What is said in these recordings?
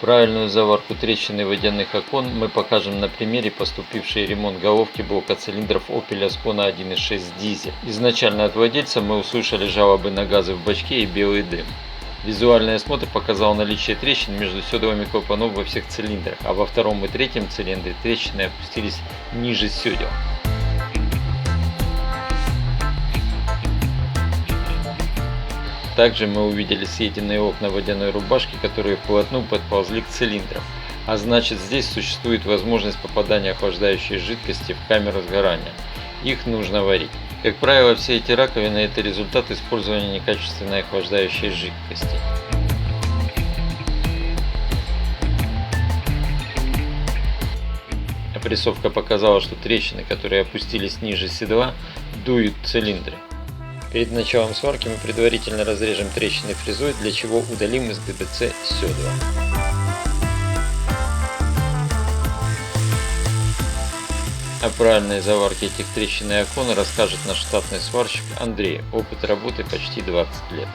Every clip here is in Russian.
Правильную заварку трещины водяных окон мы покажем на примере поступившей ремонт головки блока цилиндров Opel Ascona 1.6 дизель. Изначально от владельца мы услышали жалобы на газы в бачке и белый дым. Визуальный осмотр показал наличие трещин между седлами клапанов во всех цилиндрах, а во втором и третьем цилиндре трещины опустились ниже седел. Также мы увидели съеденные окна водяной рубашки, которые вплотную подползли к цилиндрам, а значит, здесь существует возможность попадания охлаждающей жидкости в камеру сгорания. Их нужно варить. Как правило, все эти раковины – это результат использования некачественной охлаждающей жидкости. Опрессовка показала, что трещины, которые опустились ниже седла, дуют цилиндры. Перед началом сварки мы предварительно разрежем трещины фрезой, для чего удалим из ГБЦ седла. О правильной заварке этих трещин и окон расскажет наш штатный сварщик Андрей. Опыт работы почти 20 лет.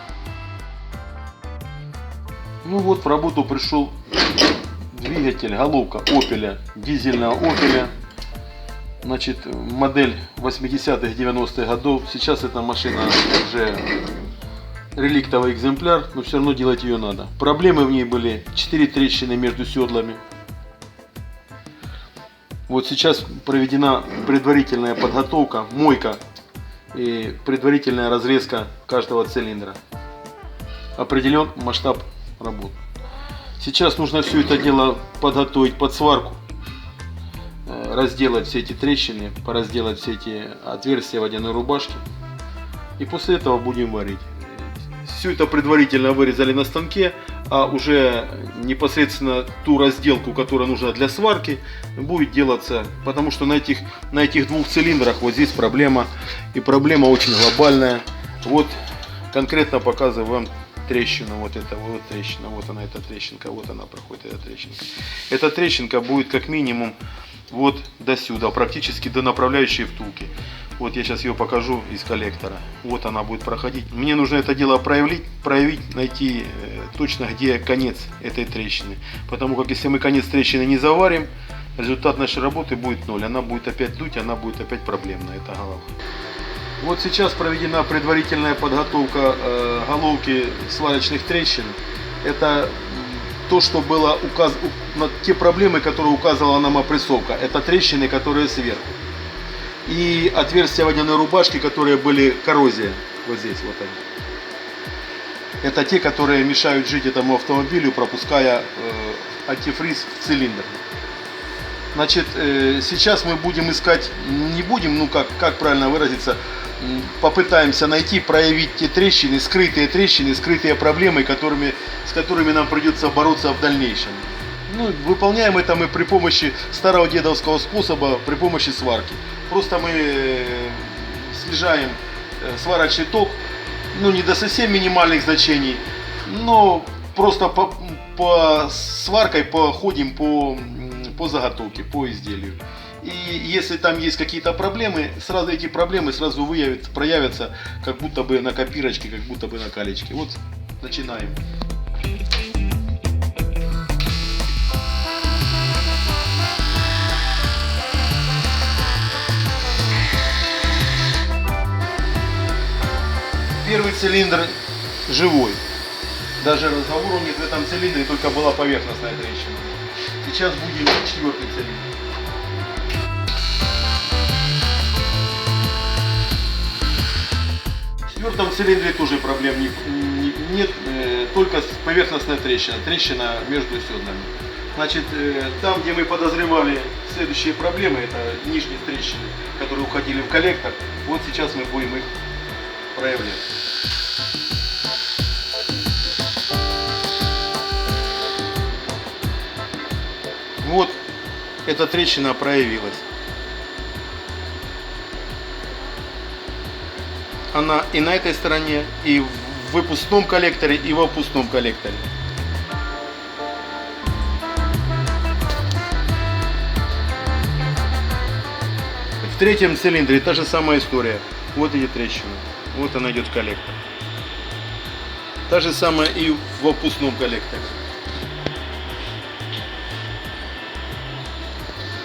Ну вот, в работу пришел двигатель, головка Opel, дизельного Opel. Значит, модель 80-х, 90-х годов. Сейчас эта машина уже реликтовый экземпляр, но все равно делать ее надо. Проблемы в ней были: 4 трещины между седлами. Вот сейчас проведена предварительная подготовка, мойка и предварительная разрезка каждого цилиндра. Определен масштаб работ. Сейчас нужно все это дело подготовить под сварку. Разделать все эти трещины, поразделать все эти отверстия водяной рубашки. И после этого будем варить. Все это предварительно вырезали на станке, а уже непосредственно ту разделку, которая нужна для сварки, будет делаться. Потому что на этих двух цилиндрах вот здесь проблема. И проблема очень глобальная. Вот конкретно показываю вам трещину. Вот это вот трещина. Вот она, эта трещинка. Вот она проходит, эта трещинка. Эта трещинка будет как минимум вот до сюда, практически до направляющей втулки. Вот я сейчас ее покажу из коллектора. Вот она будет проходить. Мне нужно это дело проявить, найти точно, где конец этой трещины. Потому как если мы конец трещины не заварим, результат нашей работы будет ноль. Она будет опять дуть, она будет опять проблемная, эта головка. Вот сейчас проведена предварительная подготовка головки сварочных трещин. Это то, что было на те проблемы, которые указывала нам опрессовка. Это трещины, которые сверху. И отверстия водяной рубашки, которые были коррозия. Вот здесь вот они. Это те, которые мешают жить этому автомобилю, пропуская антифриз в цилиндр. Значит, сейчас мы будем искать, не будем, ну как правильно выразиться, попытаемся найти, проявить те трещины, скрытые проблемы, с которыми нам придется бороться в дальнейшем. Ну, выполняем это мы при помощи старого дедовского способа, при помощи сварки. Просто мы снижаем сварочный ток, ну не до совсем минимальных значений, но просто по сваркой походим по заготовке, по изделию. И если там есть какие-то проблемы, сразу эти проблемы сразу проявятся как будто бы на копирочке, как будто бы на калечке. Вот начинаем. Первый цилиндр живой. Даже разговора нет в этом цилиндре, только была поверхностная трещина. Сейчас будем четвертый цилиндр. В четвертом цилиндре тоже проблем нет, только поверхностная трещина между седлами. Значит, там, где мы подозревали следующие проблемы, это нижние трещины, которые уходили в коллектор, вот сейчас мы будем их проявлять. Вот эта трещина проявилась. Она и на этой стороне, и в выпускном коллекторе, и в опускном коллекторе. В третьем цилиндре та же самая история. Вот эти трещины. Вот она идет в коллектор. Та же самая и в опускном коллекторе.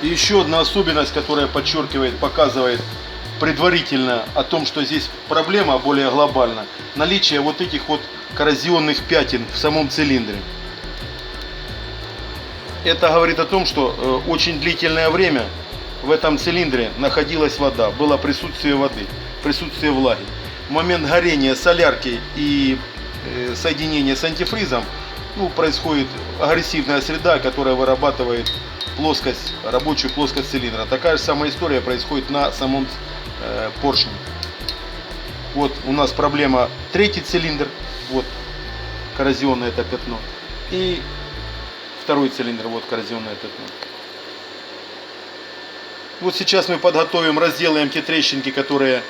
И еще одна особенность, которая подчеркивает, показывает предварительно о том, что здесь проблема более глобальна. Наличие вот этих вот коррозионных пятен в самом цилиндре. Это говорит о том, что очень длительное время в этом цилиндре находилась вода, было присутствие воды, присутствие влаги. В момент горения солярки и соединения с антифризом происходит агрессивная среда, которая вырабатывает плоскость, рабочую плоскость цилиндра. Такая же самая история происходит на самом поршне. Вот у нас проблема третий цилиндр, вот коррозионное это пятно. И второй цилиндр, вот коррозионное пятно. Вот сейчас мы подготовим, разделаем те трещинки, которые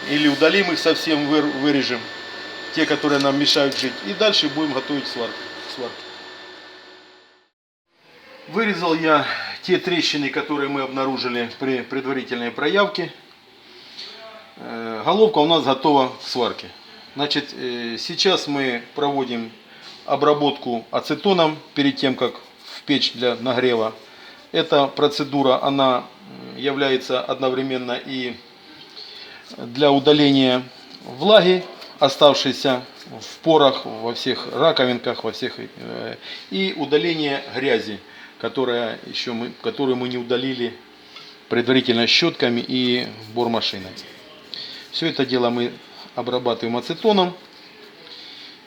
или удалим их совсем, вырежем, те, которые нам мешают жить. И дальше будем готовить сварку. Вырезал я те трещины, которые мы обнаружили при предварительной проявке. Головка у нас готова к сварке. Значит, сейчас мы проводим обработку ацетоном перед тем, как в печь для нагрева. Эта процедура, она является одновременно и для удаления влаги, оставшейся в порах, во всех раковинках, и удаление грязи, которую мы не удалили предварительно щетками и бормашиной. Все это дело мы обрабатываем ацетоном.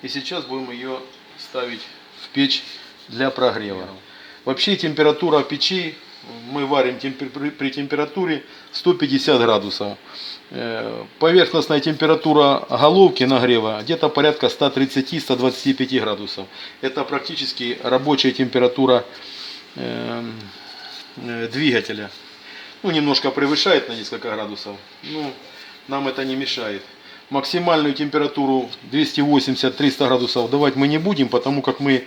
И сейчас будем ее ставить в печь для прогрева. Вообще температура печи мы варим при температуре 150 градусов. Поверхностная температура головки нагрева где-то порядка 130-125 градусов. Это практически рабочая температура двигателя. Немножко превышает на несколько градусов, но нам это не мешает. Максимальную температуру 280-300 градусов давать мы не будем, потому как мы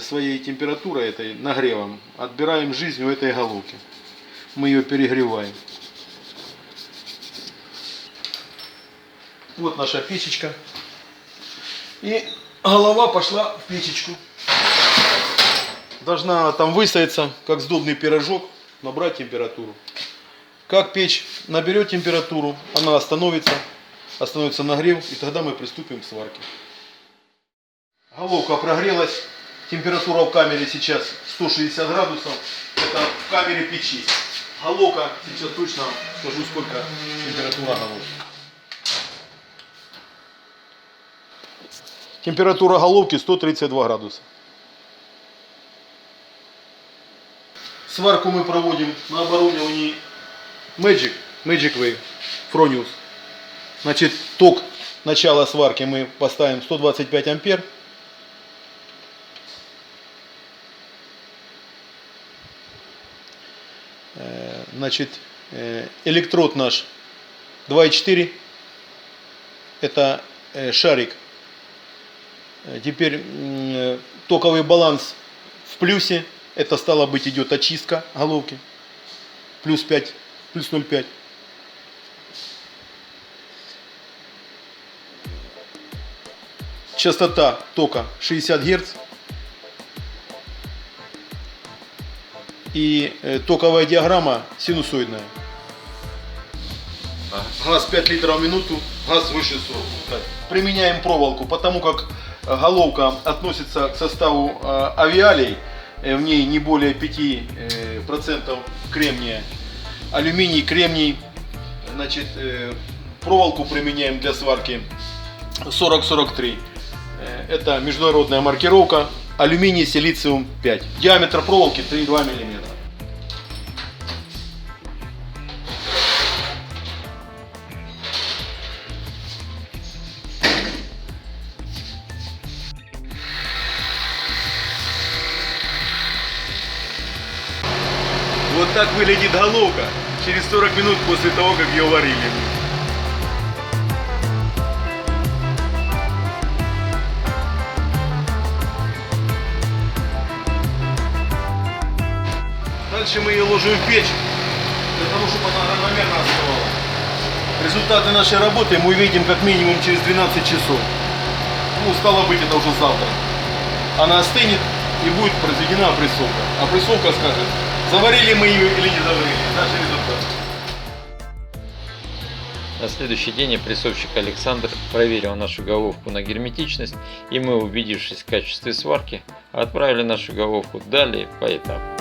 своей температурой, этой нагревом, отбираем жизнь у этой головки. Мы ее перегреваем. Вот наша печечка. И голова пошла в печечку. Должна там выстояться, как сдобный пирожок, набрать температуру. Как печь наберет температуру, она остановится нагрев, и тогда мы приступим к сварке. Головка прогрелась. Температура в камере сейчас 160 градусов. Это в камере печи. Головка, сейчас точно скажу, сколько температура головки. Температура головки 132 градуса. Сварку мы проводим на оборудовании Magic Wave Fronius. Значит, ток начала сварки мы поставим 125 ампер. Значит, электрод наш 2,4. Это шарик. Теперь токовый баланс в плюсе. Это стало быть идет очистка головки. Плюс 5, плюс 0,5. Частота тока 60 Гц. И токовая диаграмма синусоидная. Газ 5 литров в минуту, газ выше 40. Применяем проволоку, потому как головка относится к составу авиалий, в ней не более 5% кремния. Алюминий, кремний. Значит, проволоку применяем для сварки 40-43. Это международная маркировка. Алюминий, силициум 5. Диаметр проволоки 3,2 мм. Вот так выглядит головка через 40 минут после того, как ее варили. Дальше мы ее ложим в печь, для того, чтобы она равномерно остывала. Результаты нашей работы мы увидим как минимум через 12 часов. Стало быть, это уже завтра. Она остынет, и будет произведена опрессовка. Опрессовка скажет, заварили мы ее или не заварили. Наш результат. На следующий день опрессовщик Александр проверил нашу головку на герметичность, и мы, убедившись в качестве сварки, отправили нашу головку далее по этапу.